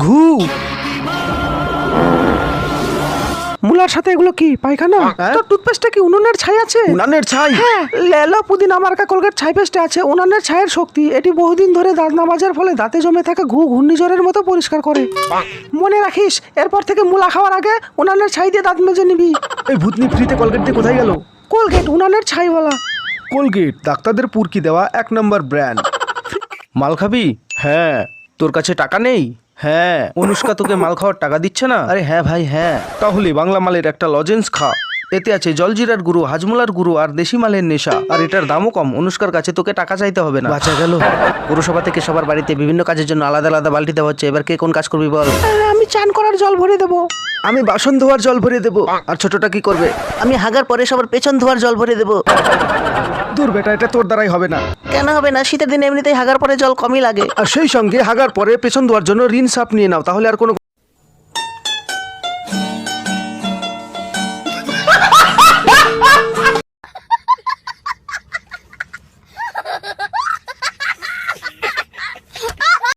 ঘু। মুলার সাথে এগুলো কি পায়খানা? তো টুথপেস্টে কি উনুনের ছাই আছে? উনানের ছাই? হ্যাঁ, লেলো পুদিনা মার্কা কোলগেট ছাই পেস্টে আছে উনানের ছাইয়ের শক্তি। এটি বহুদিন ধরে দাঁত না মাজার ফলে দাঁতে জমে থাকা ঘূর্ণিঝড়ের মতো পরিষ্কার করে। মনে রাখিস, এরপর থেকে মুলা খাওয়ার আগে উনানের ছাই দিয়ে দাঁত মেজে নিবি। এই ভূতনি ফ্রিতে কলগেট দিয়ে কোথায় গেল? কোলগেট উনানের ছাইওয়ালা। কোলগেট ডাক্তারদের পুরকি দেওয়া 1 নম্বর ব্র্যান্ড। মাল খাবি? হ্যাঁ। তোর কাছে টাকা নেই? হ্যাঁ। অনুষ্কা তোকে মাল খাওয়ার টাকা দিচ্ছে না? আরে হ্যাঁ ভাই হ্যাঁ। তাহলে বাংলা মালের একটা লজেন্স খা। এতে আছে জলজিরার গুঁড়ো, হাজমোলার গুঁড়ো আর দেশি মালের নেশা। আর এটার দামও কম। অনুষ্কার কাছে তোকে টাকা চাইতে হবে না। বাঁচা গেল। পৌরসভা থেকে সবার বাড়িতে বিভিন্ন কাজের জন্য আলাদা আলাদা বালতি দেওয়া হচ্ছে। এবার কে কোন কাজ করবি বল? আমি চান করার জল ভরে দেবো। আমি বাসন ধোয়ার জল ভরে দেবো। আর ছোটটা কি করবে? আমি হাগার পরে সবার পেছন ধোয়ার জল ভরে দেবো। দূর বেটা, এটা তোর দ্বারাই হবে না। কেন হবে না? শীতের দিনে এমনিতেই হাগার পরে জল কমই লাগে। আর সেই সঙ্গে হাগার পরে পেছন ধোয়ার জন্য রিন সাপ নিয়ে নাও, তাহলে আর কোনো